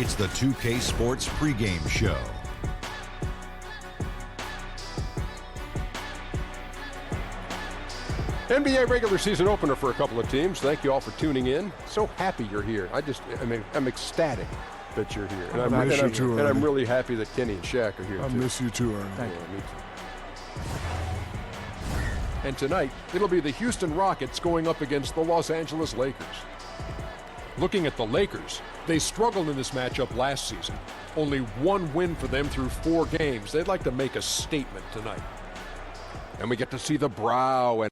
It's the 2K Sports pregame show. NBA regular season opener for a couple of teams. Thank you all for tuning in. So happy you're here. I'm ecstatic that you're here. And I miss you too, and Ernie. I'm really happy that Kenny and Shaq are here, I too. miss you too, Ernie. Thank you. Me too. And tonight, it'll be the Houston Rockets going up against the Los Angeles Lakers. Looking at the Lakers, they struggled in this matchup last season. Only one win for them through 4 games. They'd like to make a statement tonight. And we get to see the brow and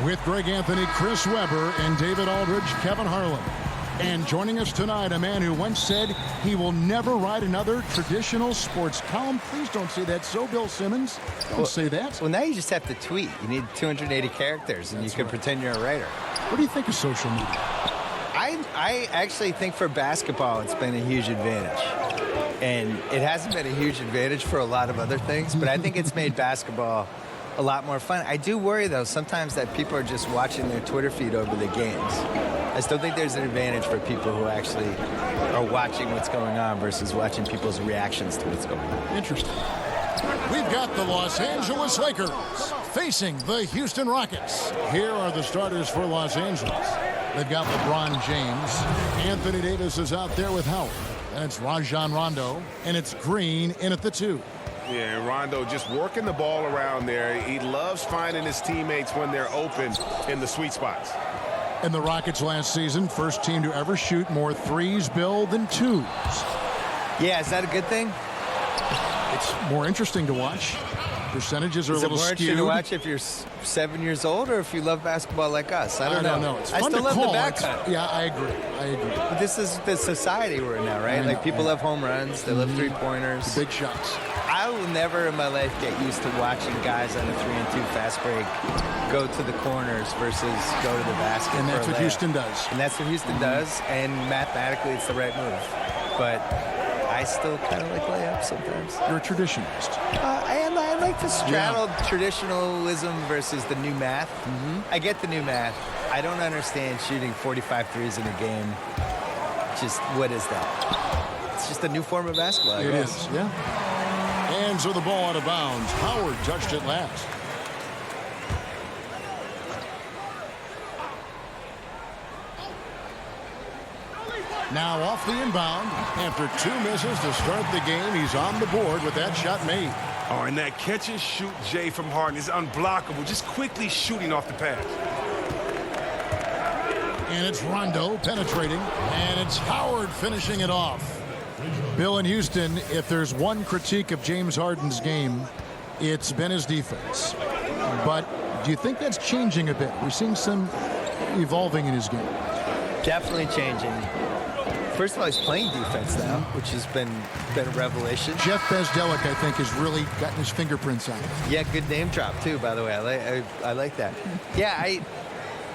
with Greg Anthony, Chris Webber, and David Aldridge, Kevin Harlan. And joining us tonight, a man who once said he will never write another traditional sports column. Please don't say that. So, Bill Simmons, don't say that. Well, now you just have to tweet. You need 280 characters, and you can pretend you're a writer. What do you think of social media? I actually think for basketball, it's been a huge advantage. And it hasn't been a huge advantage for a lot of other things, but I think it's made basketball a lot more fun. I do worry, though, sometimes that people are just watching their Twitter feed over the games. I still think there's an advantage for people who actually are watching what's going on versus watching people's reactions to what's going on. Interesting. We've got the Los Angeles Lakers facing the Houston Rockets. Here are the starters for Los Angeles. They've got LeBron James. Anthony Davis is out there with Howard. And it's Rajon Rondo. And it's Green in at the 2. Yeah, and Rondo just working the ball around there. He loves finding his teammates when they're open in the sweet spots. And the Rockets last season, first team to ever shoot more threes, Bill, than 2s. Yeah, is that a good thing? It's more interesting to watch. Percentages are a Is it little more skewed. interesting to watch if you're 7 years old or if you love basketball like us? I don't know. It's I fun still to love call. the back cut. Yeah, I agree. But this is the society we're in now, right? I Like know, people yeah. love home runs, they love three-pointers. Big shots. I will never in my life get used to watching guys on a 3-and-2 fast break go to the corners versus go to the basket. And that's for a what layup. Houston does. And that's what Houston does, and mathematically it's the right move. But I still kind of like layups sometimes. You're a traditionalist. I like to straddle traditionalism versus the new math. I get the new math. I don't understand shooting 45 threes in a game. Just, what is that? It's just a new form of basketball, I It guess. is, yeah. Hands of the ball out of bounds. Howard touched it last. Now off the inbound. After 2 misses to start the game, he's on the board with that shot made. Oh, and that catch and shoot, Jay, from Harden is unblockable. Just quickly shooting off the pass. And it's Rondo penetrating. And it's Howard finishing it off. Bill in Houston, if there's one critique of James Harden's game, it's been his defense. But do you think that's changing a bit? We're seeing some evolving in his game. Definitely changing. First of all, he's playing defense now, which has been a revelation. Jeff Bezdelik, I think, has really gotten his fingerprints on it. Yeah, good name drop, too, by the way. I like that. Yeah,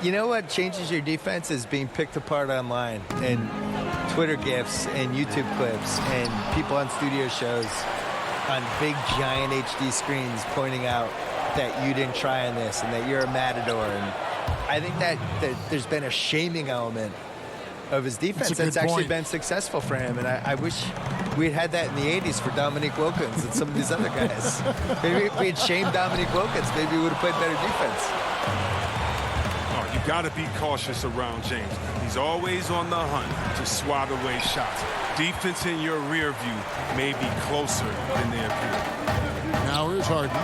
you know what changes your defense is being picked apart online and Twitter GIFs and YouTube clips and people on studio shows on big, giant HD screens pointing out that you didn't try on this and that you're a matador. And I think that there's been a shaming element of his defense that's actually been successful for him. And I wish we had that in the 80s for Dominique Wilkins and some of these other guys. Maybe if we had shamed Dominique Wilkins, maybe we would have played better defense. Oh, you got to be cautious around James. He's always on the hunt to swat away shots. Defense in your rear view may be closer than they appear. Now here's Harden.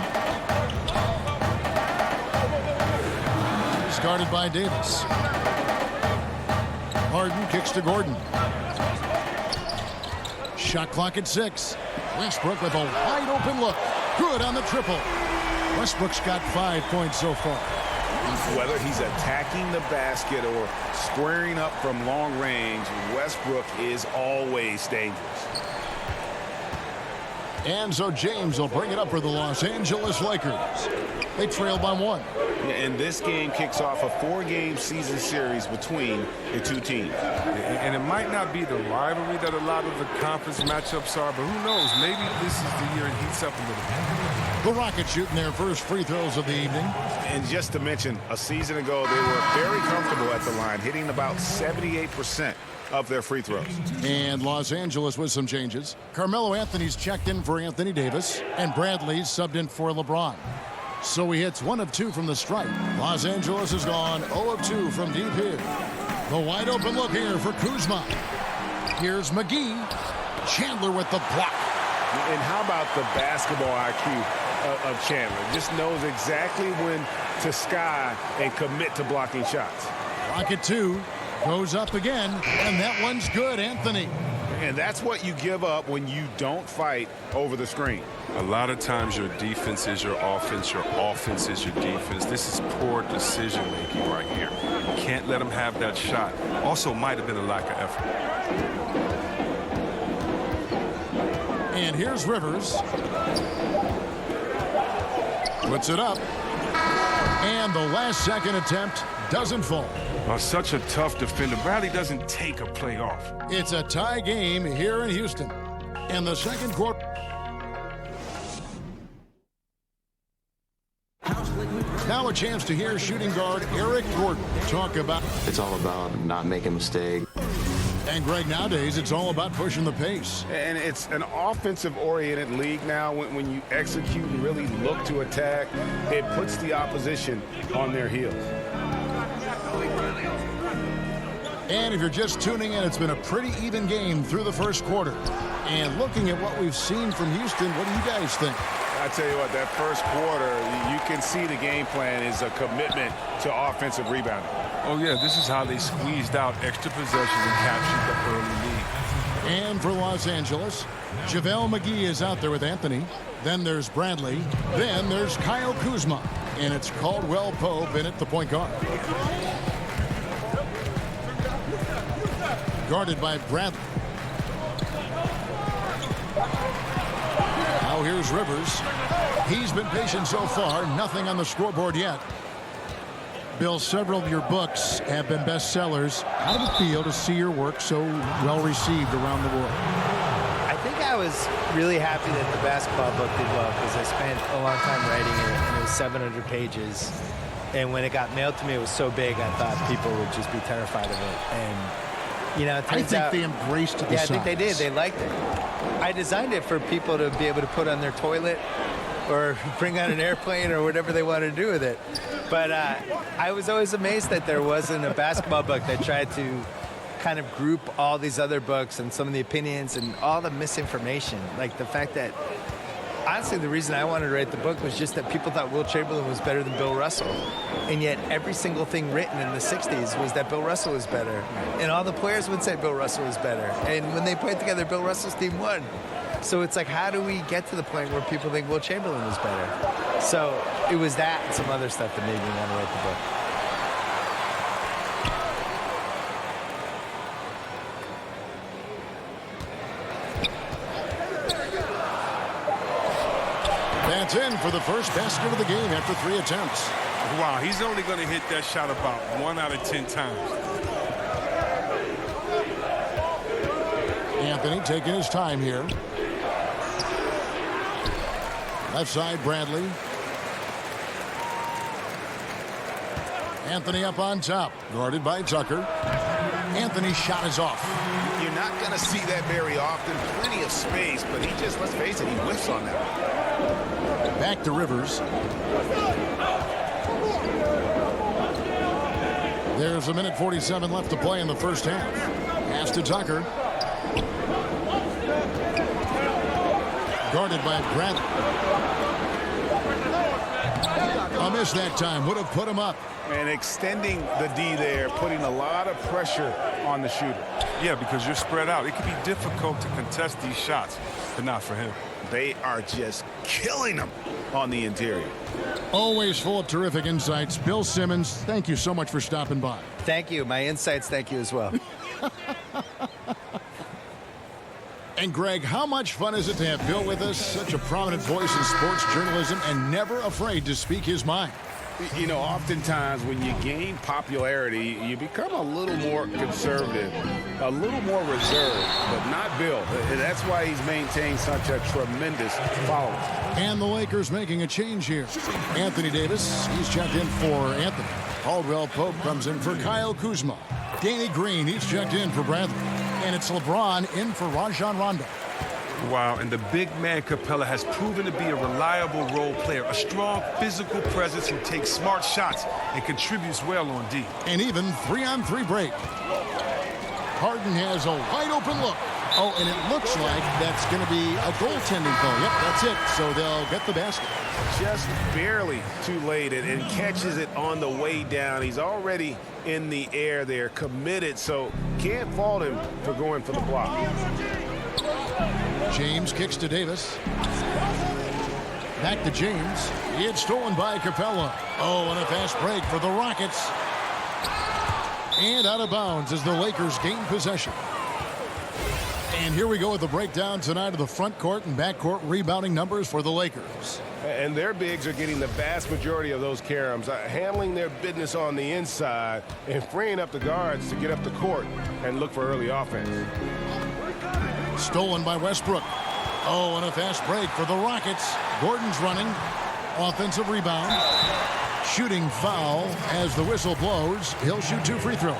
He's guarded by Davis. Harden kicks to Gordon. Shot clock at 6. Westbrook with a wide open look. Good on the triple. Westbrook's got 5 points so far. Whether he's attacking the basket or squaring up from long range, Westbrook is always dangerous. And so James will bring it up for the Los Angeles Lakers. They trail by 1. And this game kicks off a 4-game season series between the two teams. And And it might not be the rivalry that a lot of the conference matchups are, but who knows? Maybe this is the year it heats up a little bit. The Rockets shooting their first free throws of the evening. And just to mention, a season ago, they were very comfortable at the line, hitting about 78% of their free throws. And Los Angeles with some changes. Carmelo Anthony's checked in for Anthony Davis, and Bradley's subbed in for LeBron. So he hits 1 of 2 from the stripe. Los Angeles has gone 0 of 2 from deep here. The wide open look here for Kuzma. Here's McGee. Chandler with the block. And how about the basketball IQ of Chandler? Just knows exactly when to sky and commit to blocking shots. Rocket 2 goes up again, and that one's good, Anthony. And that's what you give up when you don't fight over the screen. A lot of times your defense is your offense is your defense. This is poor decision-making right here. You can't let them have that shot. Also might have been a lack of effort. And here's Rivers. Puts it up. And the last second attempt doesn't fall. Such a tough defender. Bradley doesn't take a play off. It's a tie game here in Houston. In the second quarter. Now a chance to hear shooting guard Eric Gordon talk about. It's all about not making mistakes. And Greg, nowadays it's all about pushing the pace. And it's an offensive-oriented league now. When you execute and really look to attack, it puts the opposition on their heels. And if you're just tuning in, it's been a pretty even game through the first quarter. And looking at what we've seen from Houston, what do you guys think? I tell you what, that first quarter, you can see the game plan is a commitment to offensive rebounding. Oh, yeah, this is how they squeezed out extra possessions and captured the early lead. And for Los Angeles, JaVale McGee is out there with Anthony. Then there's Bradley. Then there's Kyle Kuzma. And it's Caldwell Pope in at the point guard. Guarded by Bradley. Now here's Rivers. He's been patient so far. Nothing on the scoreboard yet. Bill, several of your books have been bestsellers. How did it feel to see your work so well received around the world? I think I was really happy that the basketball book did well because I spent a long time writing it, and it was 700 pages. And when it got mailed to me, it was so big, I thought people would just be terrified of it. And, you know, it turns out, they embraced the size. I think they did. They liked it. I designed it for people to be able to put on their toilet or bring on an airplane or whatever they wanted to do with it. But I was always amazed that there wasn't a basketball book that tried to kind of group all these other books and some of the opinions and all the misinformation. Like the fact that, honestly, the reason I wanted to write the book was just that people thought Wilt Chamberlain was better than Bill Russell. And yet every single thing written in the 60s was that Bill Russell was better. And all the players would say Bill Russell was better. And when they played together, Bill Russell's team won. So it's like, how do we get to the point where people think Wilt Chamberlain was better? So it was that and some other stuff that made me want to write the book. That's in for the first basket of the game after 3 attempts. Wow, he's only going to hit that shot about 1 out of 10 times. Anthony taking his time here. Left side, Bradley. Anthony up on top, guarded by Tucker. Anthony's shot is off. You're not going to see that very often. Plenty of space, but he just, let's face it, he whiffs on that. Back to Rivers. There's 1:47 left to play in the first half. Pass to Tucker. Guarded by Bradley. A miss that time. Would have put him up. And extending the D there, putting a lot of pressure on the shooter. Yeah, because you're spread out. It can be difficult to contest these shots, but not for him. They are just killing him on the interior. Always full of terrific insights. Bill Simmons, thank you so much for stopping by. Thank you. My insights, thank you as well. And Greg, how much fun is it to have Bill with us? Such a prominent voice in sports journalism and never afraid to speak his mind. You know, oftentimes when you gain popularity, you become a little more conservative, a little more reserved, but not Bill. That's why he's maintained such a tremendous following. And the Lakers making a change here. Anthony Davis, he's checked in for Anthony. Caldwell Pope comes in for Kyle Kuzma. Danny Green, he's checked in for Bradley. And it's LeBron in for Rajon Rondo. Wow, and the big man Capella has proven to be a reliable role player, a strong physical presence who takes smart shots and contributes well on D. And even 3-on-3 break. Harden has a wide open look. Oh, and it looks like that's going to be a goaltending call. Yep, that's it. So they'll get the basket. Just barely too late and catches it on the way down. He's already in the air there, committed, so can't fault him for going for the block. James kicks to Davis. Back to James. It's stolen by Capella. Oh, and a fast break for the Rockets. And out of bounds as the Lakers gain possession. And here we go with the breakdown tonight of the front court and back court rebounding numbers for the Lakers. And their bigs are getting the vast majority of those caroms, handling their business on the inside and freeing up the guards to get up the court and look for early offense. Stolen by Westbrook. Oh, and a fast break for the Rockets. Gordon's running. Offensive rebound. Shooting foul as the whistle blows. He'll shoot 2 free throws.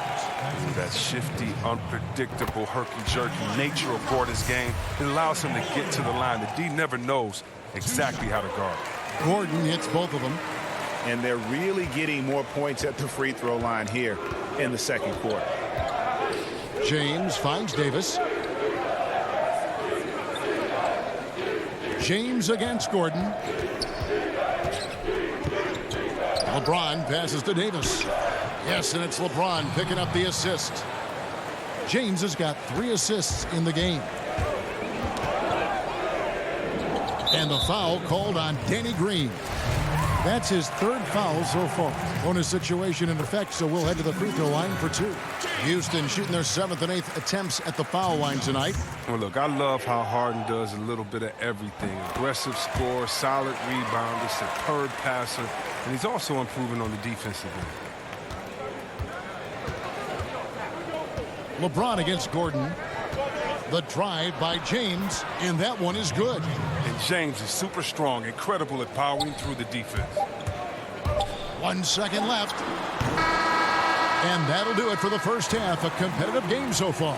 That shifty, unpredictable, herky-jerky nature of Gordon's game, it allows him to get to the line. The D never knows exactly how to guard. Gordon hits both of them. And they're really getting more points at the free throw line here in the second quarter. James finds Davis. James against Gordon. LeBron passes to Davis. Yes, and it's LeBron picking up the assist. James has got 3 assists in the game. And the foul called on Danny Green. That's his 3rd foul so far. Bonus situation in effect, so we'll head to the free throw line for 2. Houston shooting their 7th and 8th attempts at the foul line tonight. Well, look, I love how Harden does a little bit of everything. Aggressive scorer, solid rebounder, superb passer, and he's also improving on the defensive end. LeBron against Gordon. The drive by James, and that one is good. And James is super strong, incredible at powering through the defense. 1 second left. And that'll do it for the first half. A competitive game so far.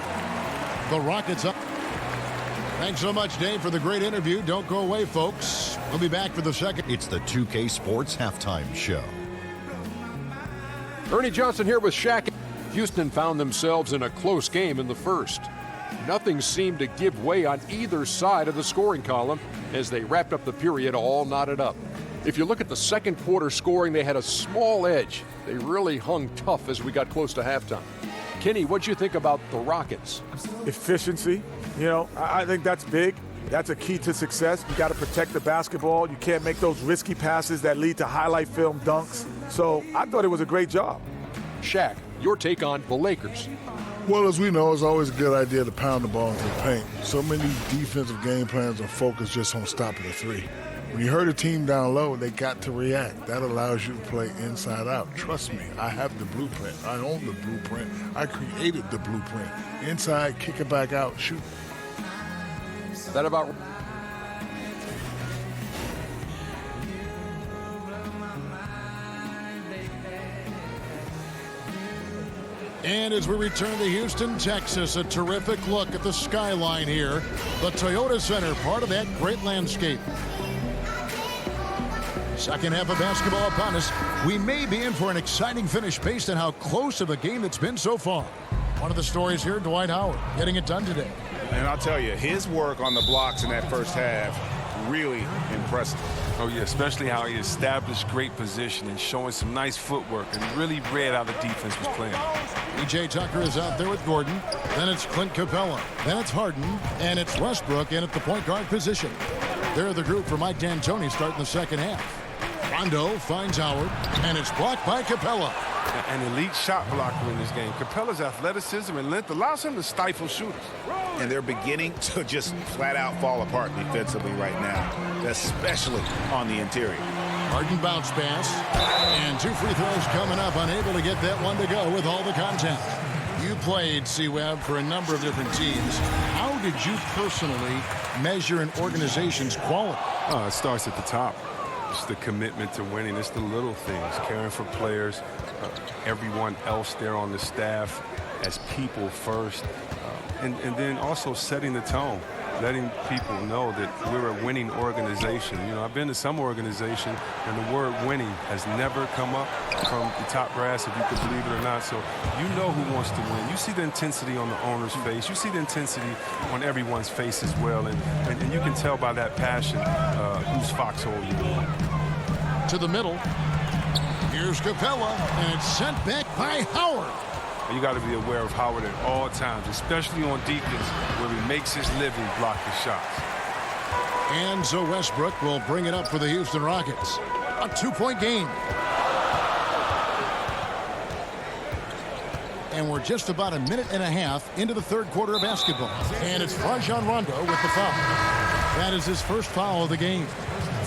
The Rockets up. Thanks so much, Dave, for the great interview. Don't go away, folks. We'll be back for the second. It's the 2K Sports Halftime Show. Ernie Johnson here with Shaq. Houston found themselves in a close game in the first. Nothing seemed to give way on either side of the scoring column as they wrapped up the period all knotted up. If you look at the second quarter scoring, they had a small edge. They really hung tough as we got close to halftime. Kenny, what'd you think about the Rockets? Efficiency. You know, I think that's big. That's a key to success. You got to protect the basketball. You can't make those risky passes that lead to highlight film dunks. So I thought it was a great job. Shaq, your take on the Lakers. Well, as we know, it's always a good idea to pound the ball into the paint. So many defensive game plans are focused just on stopping the 3. When you hurt a team down low, they got to react. That allows you to play inside out. Trust me, I have the blueprint. I own the blueprint. I created the blueprint. Inside, kick it back out, shoot. Is that about... And as we return to Houston, Texas, a terrific look at the skyline here. The Toyota Center, part of that great landscape. Second half of basketball upon us. We may be in for an exciting finish based on how close of a game it's been so far. One of the stories here, Dwight Howard, getting it done today. And I'll tell you, his work on the blocks in that first half, really impressive. Oh, yeah, especially how he established great position and showing some nice footwork and really read how the defense was playing. PJ Tucker is out there with Gordon. Then it's Clint Capella. Then it's Harden. And it's Westbrook in at the point guard position. They're the group for Mike D'Antoni starting the second half. Rondo finds Howard. And it's blocked by Capella. An elite shot blocker in this game. Capella's athleticism and length allows him to stifle shooters. And they're beginning to just flat out fall apart defensively right now, especially on the interior. Harden bounce pass. And 2 free throws coming up. Unable to get that one to go with all the contact. You played, C-Web, for a number of different teams. How did you personally measure an organization's quality? It starts at the top. It's the commitment to winning. It's the little things, caring for players, everyone else there on the staff as people first, and then also setting the tone, letting people know that we're a winning organization. You know, I've been to some organization, and the word winning has never come up from the top brass, if you could believe it or not. So you know who wants to win. You see the intensity on the owner's face. You see the intensity on everyone's face as well, and you can tell by that passion whose foxhole you are. To the middle. Here's Capella, and it's sent back by Howard. You got to be aware of Howard at all times, especially on defense, where he makes his living blocking shots. And so Westbrook will bring it up for the Houston Rockets. A 2-point game. And we're just about a minute and a half into the third quarter of basketball. And it's Rajon Rondo with the foul. That is his first foul of the game.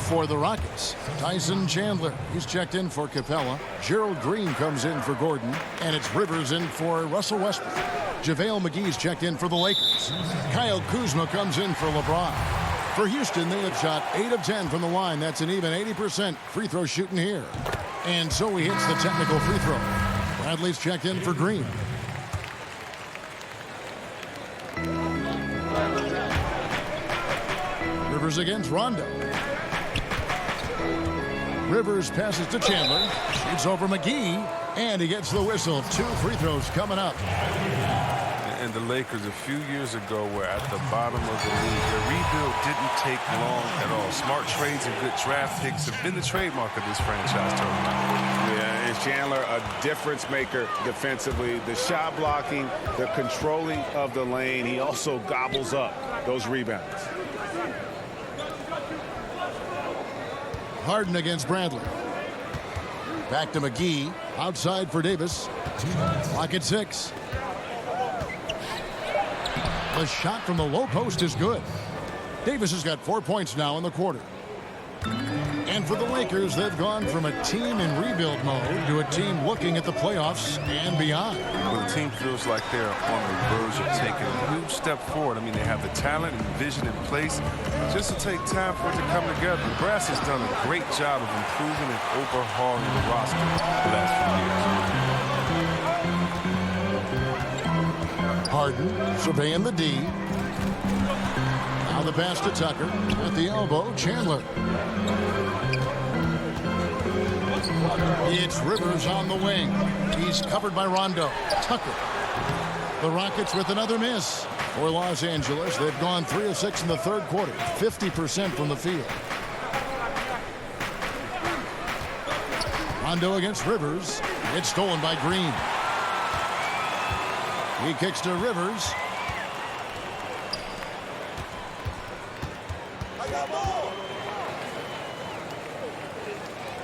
For the Rockets, Tyson Chandler, he's checked in for Capella. Gerald Green comes in for Gordon, and it's Rivers in for Russell Westbrook. JaVale McGee's checked in for the Lakers. Kyle Kuzma comes in for LeBron. For Houston, they have shot 8 of 10 from the line. That's an even 80% free throw shooting here. And so he hits the technical free throw. Bradley's checked in for Green. Rivers against Rondo. Rivers passes to Chandler, shoots over McGee, and he gets the whistle. 2 free throws coming up. And the Lakers a few years ago were at the bottom of the league. Their rebuild didn't take long at all. Smart trades and good draft picks have been the trademark of this franchise. Yeah, and Chandler, a difference maker defensively. The shot blocking, the controlling of the lane. He also gobbles up those rebounds. Harden against Bradley. Back to McGee. Outside for Davis. Clock at 6. The shot from the low post is good. Davis has got 4 points now in the quarter. And for the Lakers, they've gone from a team in rebuild mode to a team looking at the playoffs and beyond. Well, the team feels like they're on the verge of taking a huge step forward. I mean, they have the talent and vision in place. Just to take time for it to come together. The brass has done a great job of improving and overhauling the roster the last few years. Harden surveying the D. Now the pass to Tucker. At the elbow, Chandler. It's Rivers on the wing. He's covered by Rondo. Tucker. The Rockets with another miss. For Los Angeles, they've gone 3 of 6 in the third quarter. 50% from the field. Rondo against Rivers. It's stolen by Green. He kicks to Rivers.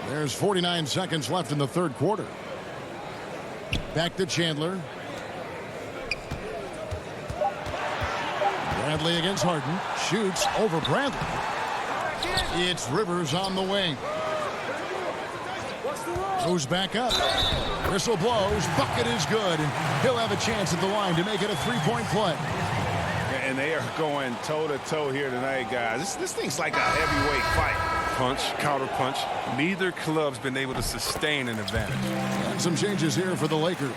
There's 49 seconds left in the third quarter. Back to Chandler. Bradley against Harden. Shoots over Bradley. It's Rivers on the wing. Goes back up. Whistle blows. Bucket is good. And he'll have a chance at the line to make it a 3-point play. And they are going toe-to-toe here tonight, guys. This thing's like a heavyweight fight. Punch, counter punch. Neither club's been able to sustain an advantage. And some changes here for the Lakers.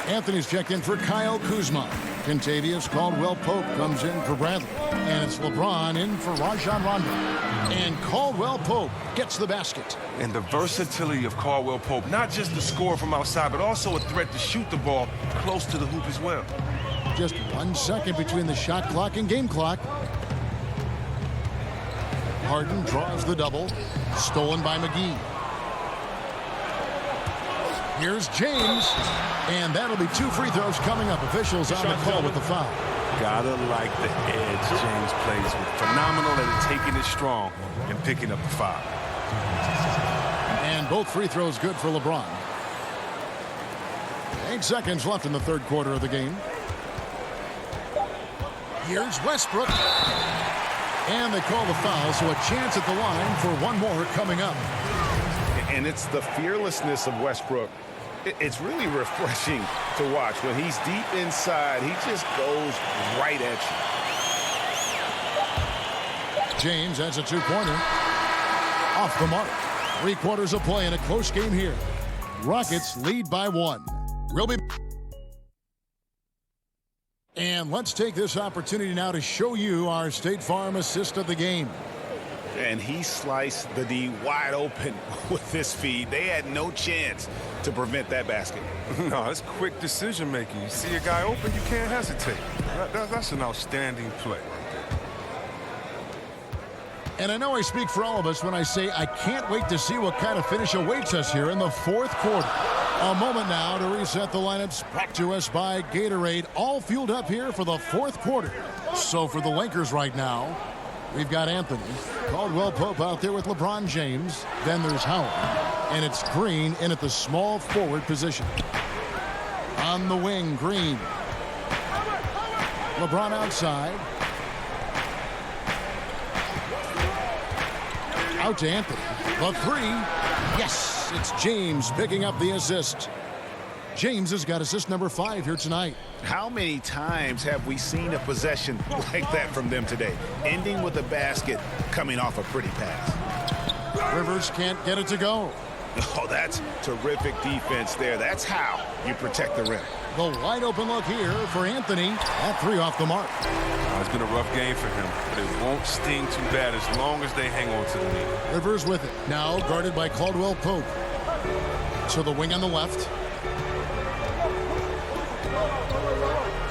Anthony's checked in for Kyle Kuzma. Kentavious Caldwell-Pope comes in for Bradley. And it's LeBron in for Rajon Rondo. And Caldwell-Pope gets the basket. And the versatility of Caldwell-Pope, not just the score from outside, but also a threat to shoot the ball close to the hoop as well. Just 1 second between the shot clock and game clock. Harden draws the double. Stolen by McGee. Here's James. And that'll be 2 free throws coming up. Officials on the call with the foul. Gotta like the edge James plays with. Phenomenal at taking it strong and picking up the foul. And both free throws good for LeBron. 8 seconds left in the third quarter of the game. Here's Westbrook. And they call the foul, so a chance at the line for one more coming up. And it's the fearlessness of Westbrook. It's really refreshing to watch. When he's deep inside, he just goes right at you. James has a two-pointer. Off the mark. 3/4 of play in a close game here. Rockets lead by 1. We'll be... And let's take this opportunity now to show you our State Farm assist of the game. And he sliced the D wide open with this feed. They had no chance to prevent that basket. No, it's quick decision making. You see a guy open, you can't hesitate. That's an outstanding play right there. And I know I speak for all of us when I say I can't wait to see what kind of finish awaits us here in the 4th quarter. A moment now to reset the lineups, brought to us by Gatorade, all fueled up here for the 4th quarter. So for the Lakers right now, we've got Anthony, Caldwell Pope out there with LeBron James. Then there's Howard, and it's Green in at the small forward position. On the wing, Green. LeBron outside. Out to Anthony. The 3. Yes, it's James picking up the assist. James has got assist number 5 here tonight. How many times have we seen a possession like that from them today? Ending with a basket, coming off a pretty pass. Rivers can't get it to go. Oh, that's terrific defense there. That's how you protect the rim. The wide open look here for Anthony. That 3 off the mark. It's been a rough game for him, but it won't sting too bad as long as they hang on to the lead. Rivers with it. Now guarded by Caldwell Pope. To the wing on the left.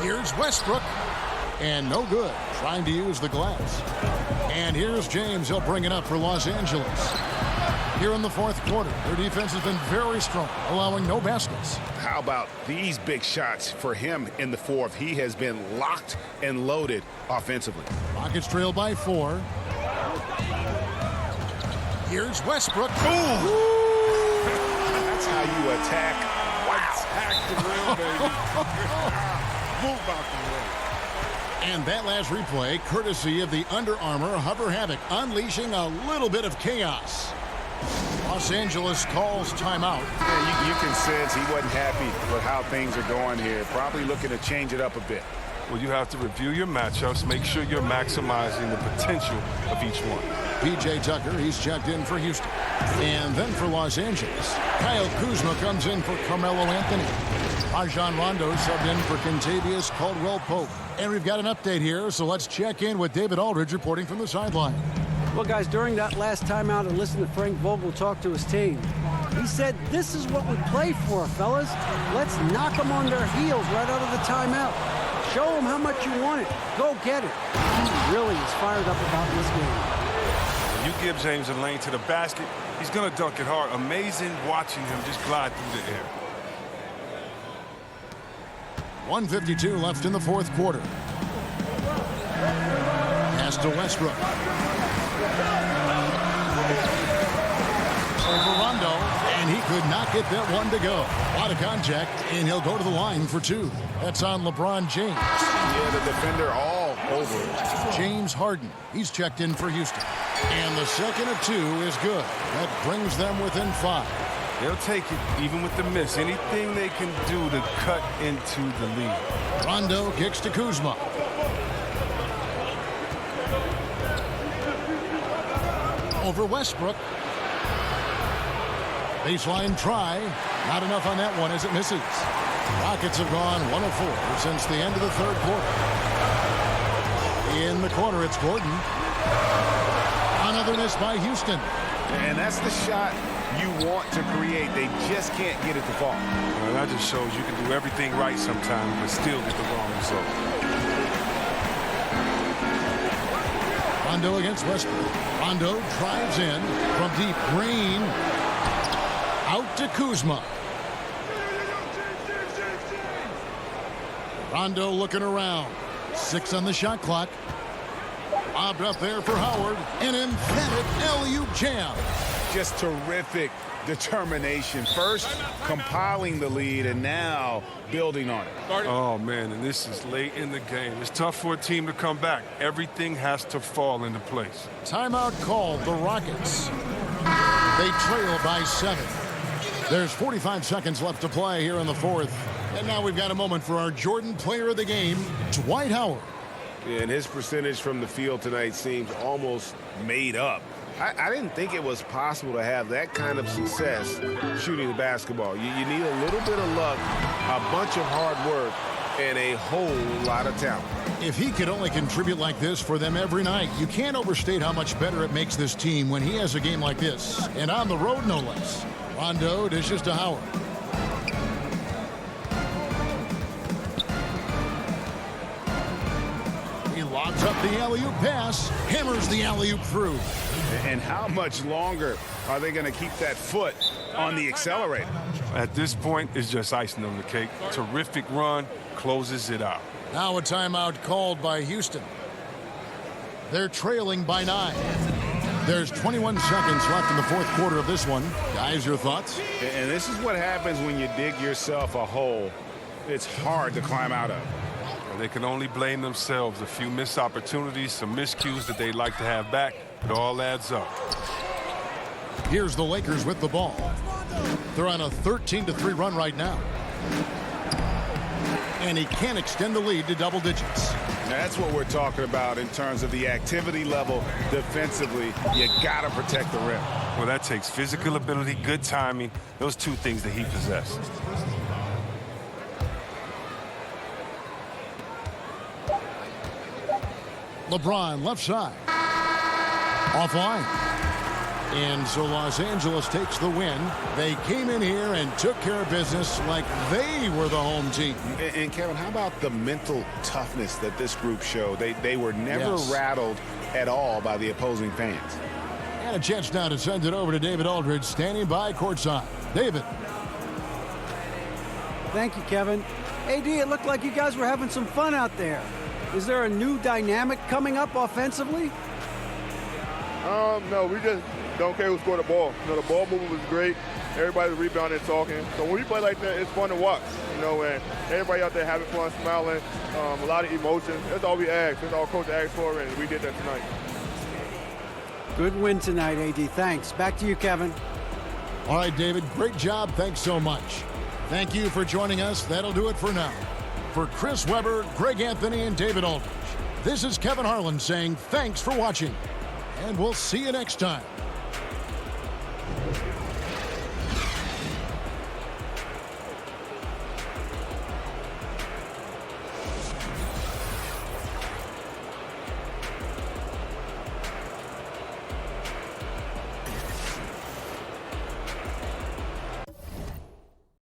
Here's Westbrook. And no good. Trying to use the glass. And here's James. He'll bring it up for Los Angeles. Here in the 4th quarter, their defense has been very strong, allowing no baskets. How about these big shots for him in the 4th? He has been locked and loaded offensively. Rockets trail by 4. Here's Westbrook. Boom! That's how you attack. Attack the rim, baby. Move out the way. And that last replay, courtesy of the Under Armour Hover Havoc, unleashing a little bit of chaos. Los Angeles calls timeout. Yeah, you can sense he wasn't happy with how things are going here. Probably looking to change it up a bit. Well, you have to review your matchups, make sure you're maximizing the potential of each one. P.J. Tucker, he's checked in for Houston. And then for Los Angeles, Kyle Kuzma comes in for Carmelo Anthony. Rajon Rondo subbed in for Kentavious Caldwell-Pope. And we've got an update here, so let's check in with David Aldridge reporting from the sideline. Well, guys, during that last timeout and listen to Frank Vogel talk to his team, he said, this is what we play for, fellas. Let's knock them on their heels right out of the timeout. Show them how much you want it. Go get it. He really is fired up about this game. You give James a lane to the basket, he's going to dunk it hard. Amazing watching him just glide through the air. 1:52 left in the 4th quarter. Pass to Westbrook. Over Rondo, and he could not get that one to go. A lot of contact, and he'll go to the line for 2. That's on LeBron James. Yeah, the defender all over it. James Harden, he's checked in for Houston. And the second of 2 is good. That brings them within 5. They'll take it, even with the miss. Anything they can do to cut into the lead. Rondo kicks to Kuzma. Over Westbrook. Baseline try. Not enough on that one as it misses. Rockets have gone 1 of 4 since the end of the 3rd quarter. In the corner, it's Gordon. Another miss by Houston. And that's the shot you want to create. They just can't get it to fall. Well, that just shows you can do everything right sometimes, but still get the wrong result. Rondo against Westbrook. Rondo drives in from deep. Green. Out to Kuzma. Rondo looking around. 6 on the shot clock. Lobbed up there for Howard. An emphatic alley-oop jam. Just terrific determination. First compiling the lead and now building on it. Oh, man, and this is late in the game. It's tough for a team to come back. Everything has to fall into place. Timeout called. The Rockets. They trail by 7. There's 45 seconds left to play here in the fourth. And now we've got a moment for our Jordan Player of the Game, Dwight Howard. And his percentage from the field tonight seems almost made up. I didn't think it was possible to have that kind of success shooting the basketball. You need a little bit of luck, a bunch of hard work, and a whole lot of talent. If he could only contribute like this for them every night, you can't overstate how much better it makes this team when he has a game like this. And on the road, no less. Rondo dishes to Howard. He lobs up the alley-oop pass, hammers the alley-oop through. And how much longer are they going to keep that foot on the accelerator? At this point, it's just icing on the cake. Terrific run, closes it out. Now a timeout called by Houston. They're trailing by 9. There's 21 seconds left in the fourth quarter of this one. Guys, your thoughts? And this is what happens when you dig yourself a hole. It's hard to climb out of. They can only blame themselves. A few missed opportunities, some miscues that they'd like to have back. It all adds up. Here's the Lakers with the ball. They're on a 13-3 run right now. And he can't extend the lead to double digits. That's what we're talking about in terms of the activity level defensively. You got to protect the rim. Well, that takes physical ability, good timing, those two things that he possesses. LeBron left side. Offline. And so Los Angeles takes the win. They came in here and took care of business like they were the home team. And Kevin, how about the mental toughness that this group showed? They were never rattled at all by the opposing fans. And a chance now to send it over to David Aldridge, standing by courtside. David. Thank you, Kevin. AD, it looked like you guys were having some fun out there. Is there a new dynamic coming up offensively? No, we just don't care who scored the ball. You know, the ball movement was great. Everybody's rebounding and talking. So when we play like that, it's fun to watch. You know, and everybody out there having fun, smiling, a lot of emotion. That's all we ask. That's all coach asked for, and we did that tonight. Good win tonight, AD. Thanks. Back to you, Kevin. All right, David, great job. Thanks so much. Thank you for joining us. That'll do it for now. For Chris Webber, Greg Anthony, and David Aldridge, this is Kevin Harlan saying thanks for watching. And we'll see you next time.